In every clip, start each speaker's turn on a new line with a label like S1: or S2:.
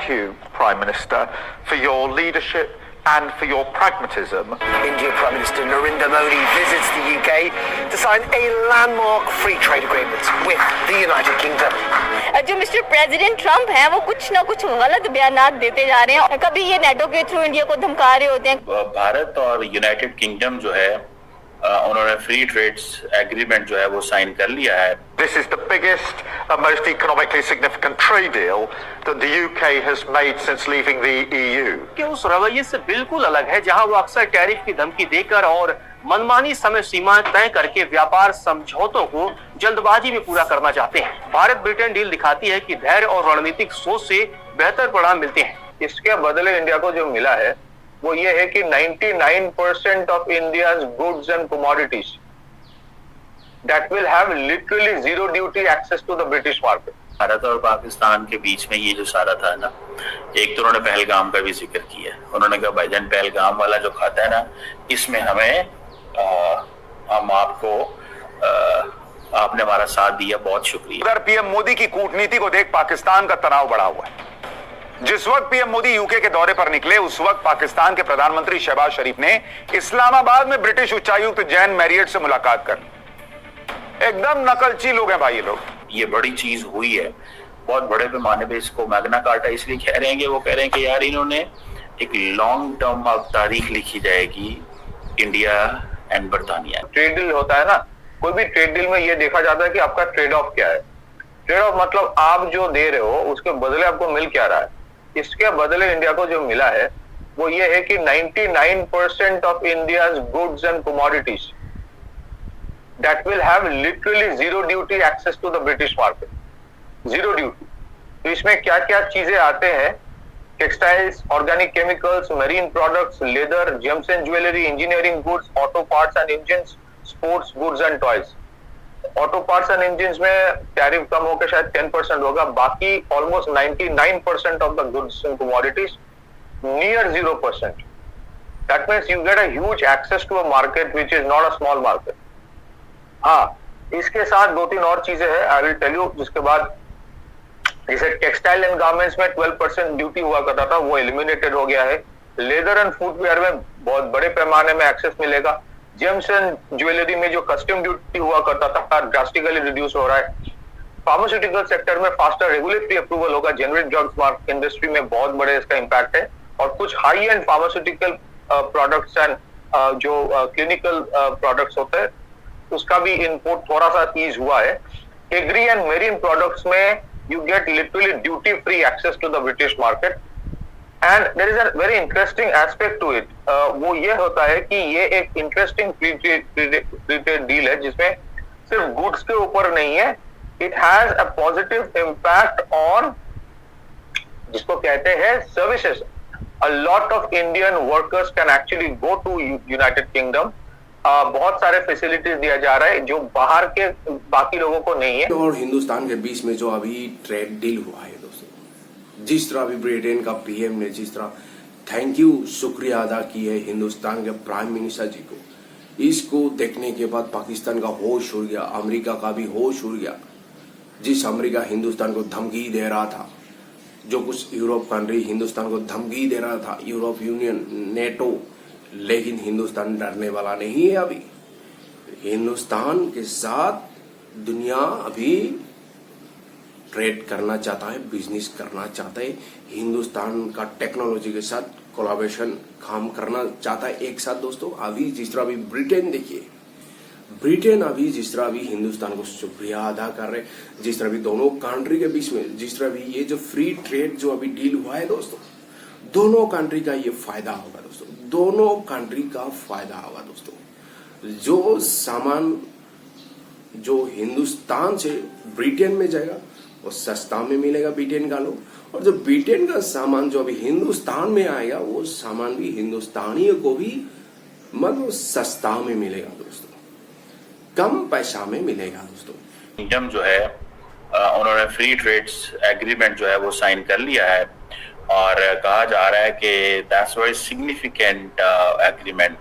S1: thank you, Prime Minister, for your leadership and for your pragmatism.
S2: Indian Prime Minister Narendra Modi visits the UK to sign a landmark free trade agreement with the United Kingdom.
S3: जो mister president Trump हैं वो कुछ ना कुछ गलत बयानात देते जा रहे हैं। कभी ये नेटो के थ्रू इंडिया को धमका रहे होते हैं।
S4: भारत और यूनाइटेड किंगडम जो है उन्होंने फ्री ट्रेड्स एग्रीमेंट जो है वो साइन कर लिया है।
S1: This is the biggest and most economically significant trade deal that the UK has made since leaving the EU.
S5: कि उस रवैये से बिल्कुल अलग है जहां वो अक्सर टैरिफ की धमकी देकर और मनमानी समय सीमा तय करके व्यापार समझौतों को जल्दबाजी में पूरा करना चाहते हैं। भारत ब्रिटेन डील दिखाती है कि धैर्य और रणनीतिक सोच से बेहतर परिणाम मिलते हैं।
S6: इसके बदले इंडिया को जो मिला है वो ये है कि 99% of India's goods and commodities that will have literally zero duty access to the British market.
S4: Bharat और पाकिस्तान के बीच में ये जो सारा था ना, एक तो उन्होंने पहलगाम का भी जिक्र किया। उन्होंने कहा भाईजान पहलगाम वाला जो खाता है ना, इसमें हमें हम आपको आपने हमारा साथ दिया, बहुत शुक्रिया।
S7: अगर पीएम मोदी की कूटनीति को देख पाकिस्तान का तनाव बढ़ा हुआ है। जिस वक्त पीएम मोदी यूके के दौरे पर निकले उस वक्त पाकिस्तान के प्रधानमंत्री शहबाज शरीफ ने इस्लामाबाद में ब्रिटिश उच्चायुक्त जैन मैरियट से मुलाकात कर ली। एकदम नकलची लोग हैं भाई ये लोग।
S4: ये बड़ी चीज हुई है, बहुत बड़े पैमाने पे इसको मैग्ना कार्टा इसलिए कह रहे हैं कि वो कह रहे हैं कि यार इन्होंने एक लॉन्ग टर्म तारीख लिखी जाएगी इंडिया एंड बर्तानिया।
S6: ट्रेड डील होता है ना, कोई भी ट्रेड डील में ये देखा जाता है कि आपका ट्रेड ऑफ क्या है। ट्रेड ऑफ मतलब आप जो दे रहे हो उसके बदले आपको मिल क्या रहा है। इसके बदले इंडिया को जो मिला है वो ये है कि 99% of India's goods and commodities that will have literally zero duty access to the British market, zero duty. तो इसमें क्या क्या चीजें आते हैं, textiles, organic chemicals, marine products, leather, gems and jewellery, engineering goods, auto parts and engines, sports goods and toys. Auto parts and engines में tariff कम होकर शायद 10% होगा, बाकी almost 99% of the goods and commodities near 0%। That means you get a huge access to a market which is not a small market. हाँ, इसके साथ दो तीन और चीजें हैं, आई विल टेल यू। जिसके बाद जैसे टेक्सटाइल एंड गारमेंट्स में 12% ड्यूटी हुआ करता था, वो एलिमिनेटेड हो गया है। लेदर एंड फुटवेयर में बहुत बड़े पैमाने में एक्सेस मिलेगा। जेम्स एंड ज्वेलरी में जो कस्टम ड्यूटी हुआ करता था ड्रास्टिकली रिड्यूस हो रहा है। फार्मास्यूटिकल सेक्टर में फास्टर रेगुलेटरी अप्रूवल होगा। जेनरिक ड्रग्स इंडस्ट्री में बहुत बड़े इसका इम्पैक्ट है। और कुछ high and pharmaceutical products and जो क्लिनिकल प्रोडक्ट्स होते हैं उसका भी इम्पोर्ट थोड़ा सा ईज हुआ है। एग्री एंड मेरीन प्रोडक्ट्स में you get literally duty free access to the British market and there is a very interesting aspect to it। वो ये होता है कि ये एक interesting free trade deal है जिसमें सिर्फ गुड्स के ऊपर नहीं है, it has a positive impact on जिसको कहते हैं services। A lot of Indian workers can actually go to United Kingdom। बहुत सारे फैसिलिटीज दिया जा रहा है जो बाहर के बाकी लोगों को नहीं है।
S8: और हिंदुस्तान के बीच में जो अभी ट्रेड डील हुआ है दोस्तों, जिस तरह अभी ब्रिटेन का पीएम ने जिस तरह थैंक यू शुक्रिया अदा की है हिंदुस्तान के प्राइम मिनिस्टर जी को, इसको देखने के बाद पाकिस्तान का होश उड़ गया, अमेरिका का भी होश उड़ गया। जिस अमेरिका हिंदुस्तान को धमकी दे रहा था, जो कुछ यूरोप कंट्री हिंदुस्तान को धमकी दे रहा था, यूरोप यूनियन, नेटो, लेकिन हिंदुस्तान डरने वाला नहीं है। अभी हिंदुस्तान के साथ दुनिया अभी ट्रेड करना चाहता है, बिजनेस करना चाहता है, हिंदुस्तान का टेक्नोलॉजी के साथ कोलैबोरेशन काम करना चाहता है एक साथ। दोस्तों अभी जिस तरह अभी ब्रिटेन देखिए, ब्रिटेन अभी जिस तरह अभी हिंदुस्तान को शुक्रिया अदा कर रहे, जिस तरह अभी दोनों कंट्री के बीच में जिस तरह अभी ये जो फ्री ट्रेड जो अभी डील हुआ है दोस्तों, दोनों कंट्री का ये फायदा होगा दोस्तों, दोनों कंट्री का फायदा होगा दोस्तों। जो सामान जो हिंदुस्तान से ब्रिटेन में जाएगा वो सस्ता में मिलेगा ब्रिटेन का लोग, और जो ब्रिटेन का सामान जो अभी हिंदुस्तान में आएगा वो सामान भी हिंदुस्तानियों को भी मतलब सस्ता में मिलेगा दोस्तों, कम पैसा में मिलेगा दोस्तों।
S4: किंगडम जो है उन्होंने फ्री ट्रेड्स एग्रीमेंट जो है वो साइन कर लिया है और कहा जा रहा है कि दैट्स वेरी सिग्निफिकेंट एग्रीमेंट।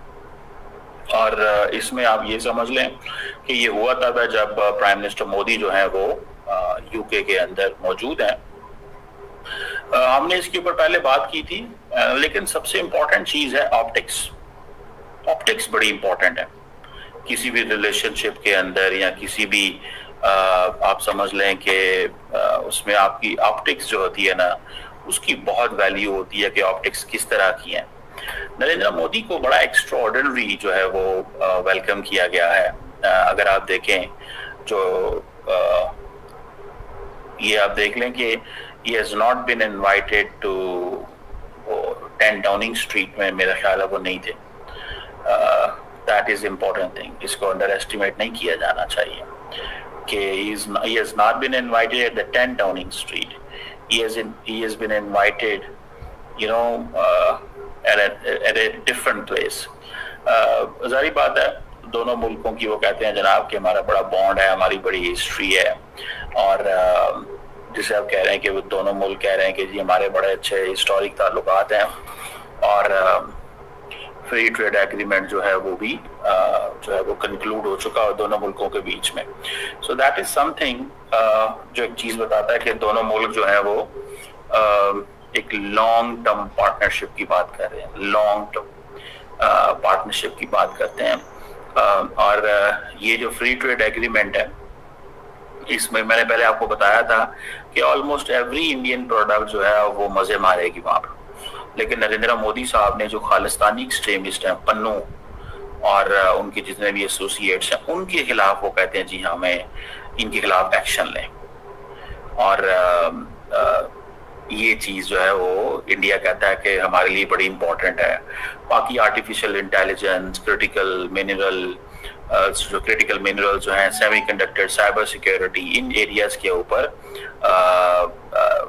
S4: और इसमें आप ये समझ लें कि ये हुआ तब है जब प्राइम मिनिस्टर मोदी जो है वो यूके के अंदर मौजूद हैं हमने इसके ऊपर पहले बात की थी, लेकिन सबसे इंपॉर्टेंट चीज है ऑप्टिक्स। ऑप्टिक्स बड़ी इंपॉर्टेंट है किसी भी रिलेशनशिप के अंदर, या किसी भी आप समझ लें कि उसमें आपकी ऑप्टिक्स जो होती है ना, उसकी बहुत वैल्यू होती है कि ऑप्टिक्स किस तरह की है। नरेंद्र मोदी को बड़ा एक्स्ट्राऑर्डिनरी जो है वो वेलकम किया गया है। अगर आप देखें जो ये आप देख लें कि he has not been invited to 10 Downing Street में, मेरा ख्याल है वो नहीं थे। That is important thing, इसको अंडर एस्टिमेट नहीं किया जाना चाहिए कि he has not been invited at the 10 Downing Street. He has been invited, you know, at a different place. जारी बात है, दोनों मुल्कों की वो कहते हैं जनाब कि हमारा बड़ा बॉन्ड है, हमारी बड़ी हिस्ट्री है, और जिसे आप कह रहे हैं कि वो दोनों मुल्क कह रहे हैं कि जी हमारे बड़े अच्छे हिस्टोरिक ताल्लुकात हैं, और फ्री ट्रेड एग्रीमेंट जो है वो भी जो है वो कंक्लूड हो चुका है दोनों मुल्कों के बीच में। सो दैट इज समथिंग जो एक चीज बताता है कि दोनों मुल्क जो है वो एक लॉन्ग टर्म पार्टनरशिप की बात कर रहे हैं, लॉन्ग टर्म पार्टनरशिप की बात करते हैं। और ये जो फ्री ट्रेड एग्रीमेंट है, इसमें मैंने पहले आपको बताया था कि ऑलमोस्ट एवरी इंडियन प्रोडक्ट जो है वो मजे मारेगी वहां पर, लेकिन नरेंद्र मोदी साहब ने जो खालिस्तानी एक्सट्रीमिस्ट हैं पन्नू और उनके जितने भी एसोसिएट्स हैं, उनके खिलाफ वो कहते हैं जी हमें इनके खिलाफ एक्शन लें। और ये चीज जो है वो इंडिया कहता है कि हमारे लिए बड़ी इंपॉर्टेंट है। बाकी आर्टिफिशियल इंटेलिजेंस, क्रिटिकल मिनरल जो हैं, सेमीकंडक्टर, साइबर सिक्योरिटी, इन एरियाज के ऊपर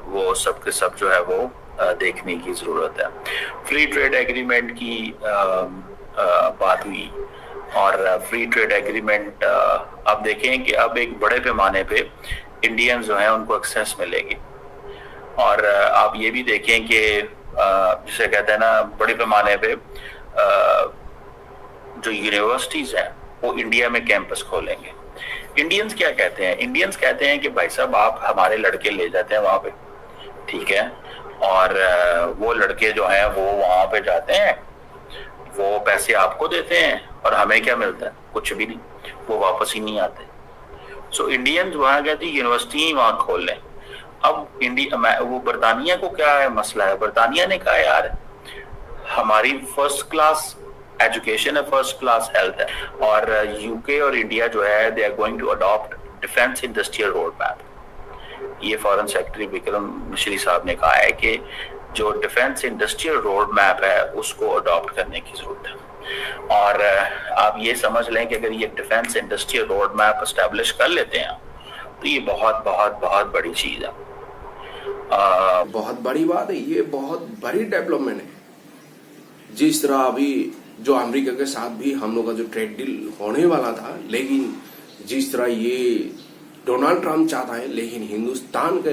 S4: वो सब के सब जो है वो देखने की जरूरत है। फ्री ट्रेड एग्रीमेंट की बात हुई, और फ्री ट्रेड एग्रीमेंट अब देखें कि अब एक बड़े पैमाने पे इंडियंस जो हैं उनको एक्सेस मिलेगी। और आप ये भी देखें कि जिसे कहते हैं ना, बड़े पैमाने पे जो यूनिवर्सिटीज हैं वो इंडिया में कैंपस खोलेंगे। इंडियंस क्या कहते हैं? इंडियंस कहते हैं कि भाई साहब आप हमारे लड़के ले जाते हैं वहां पे, ठीक है, और वो लड़के जो हैं वो वहां पे जाते हैं, वो पैसे आपको देते हैं और हमें क्या मिलता है? कुछ भी नहीं, वो वापस ही नहीं आते। सो इंडियंस वहां कहते हैं यूनिवर्सिटी वहां खोल लें। अब इंडिया, वो बरतानिया को क्या है मसला है? बरतानिया ने कहा यार हमारी फर्स्ट क्लास एजुकेशन है, फर्स्ट क्लास हेल्थ है, और यूके और इंडिया जो है they are going to adopt defence industrial road map. ये फॉरेन सेक्रेटरी विक्रम मिश्री साहब ने कहा है कि जो डिफेंस इंडस्ट्रियल रोड मैप है उसको अडॉप्ट करने की जरूरत है। और आप ये समझ लें कि अगर ये defence industrial road map establish कर लेते हैं तो ये बहुत बहुत बहुत बड़ी चीज है,
S8: बहुत बड़ी बात है, ये बहुत बड़ी डेवलपमेंट है। जिस तरह अभी जो अमेरिका के साथ भी हम लोग का जो ट्रेड डील होने वाला था, लेकिन जिस तरह ये डोनाल्ड ट्रंप चाहता है, लेकिन हिंदुस्तान के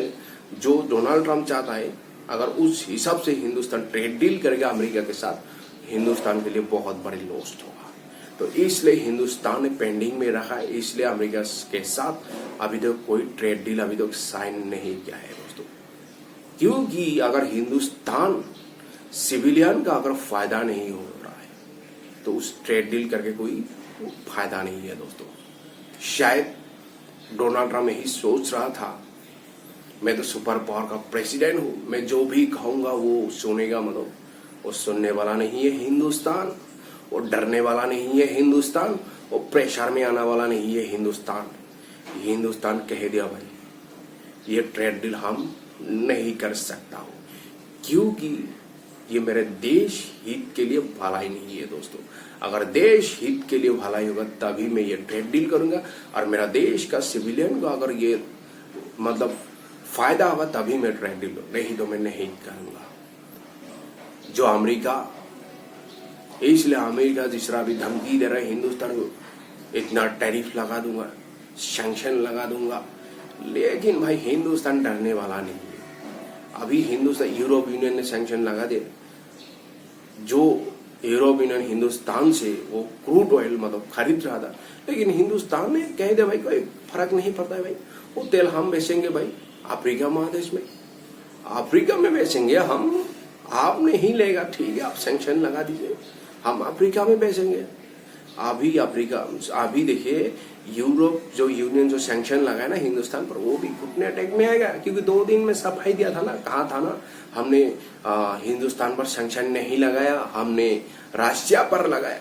S8: जो डोनाल्ड ट्रंप चाहता है, अगर उस हिसाब से हिंदुस्तान ट्रेड डील करेगा अमेरिका के साथ, हिंदुस्तान के लिए बहुत बड़ी लॉस होगा। तो इसलिए हिंदुस्तान ने पेंडिंग में रखा है, इसलिए अमेरिका के साथ अभी तक कोई ट्रेड डील अभी तक साइन नहीं किया है दोस्तों। क्योंकि अगर हिंदुस्तान सिविलियन का अगर फायदा नहीं हो रहा है तो उस ट्रेड डील करके कोई फायदा नहीं है दोस्तों। शायद डोनाल्ड ट्रंप यही सोच रहा था, मैं तो सुपर पावर का प्रेसिडेंट हूं, मैं जो भी कहूंगा वो सुनेगा, मतलब वो सुनने वाला नहीं है हिंदुस्तान, वो डरने वाला नहीं है हिंदुस्तान, वो प्रेशर में आने वाला नहीं है हिंदुस्तान। हिंदुस्तान कह दिया भाई ये ट्रेड डील हम नहीं कर सकता हूं, क्योंकि ये मेरे देश हित के लिए भलाई नहीं है दोस्तों। अगर देश हित के लिए भलाई होगा तभी मैं ये ट्रेड डील करूंगा, और मेरा देश का सिविलियन को अगर ये मतलब फायदा होगा तभी मैं ट्रेड डील, नहीं तो मैं नहीं करूंगा। जो अमेरिका, इसलिए अमेरिका जिस तरह अभी धमकी दे रहा है हिंदुस्तान को, इतना टैरिफ लगा दूंगा, सैंक्शन लगा दूंगा, लेकिन भाई हिंदुस्तान डरने वाला नहीं है। अभी हिंदुस्तान, यूरोप यूनियन ने सैंक्शन लगा दिया, जो यूरोप यूनियन हिंदुस्तान से वो क्रूड ऑयल मतलब खरीद रहा था, लेकिन हिंदुस्तान ने कह दिया भाई कोई फर्क नहीं पड़ता है भाई, वो तेल हम बेचेंगे भाई अफ्रीका महादेश में, अफ्रीका में बेचेंगे हम, आप नहीं लेगा ठीक है, आप सैंक्शन लगा दीजिए, हम अफ्रीका में बेचेंगे। अभी देखिए यूरोप जो यूनियन जो सैंक्शन लगाया ना हिंदुस्तान पर, वो भी घुटने अटैक में आएगा, क्योंकि 2 दिन में सफाई दिया था ना, कहा था ना हमने हिंदुस्तान पर सैंक्शन नहीं लगाया, हमने रशिया पर लगाया।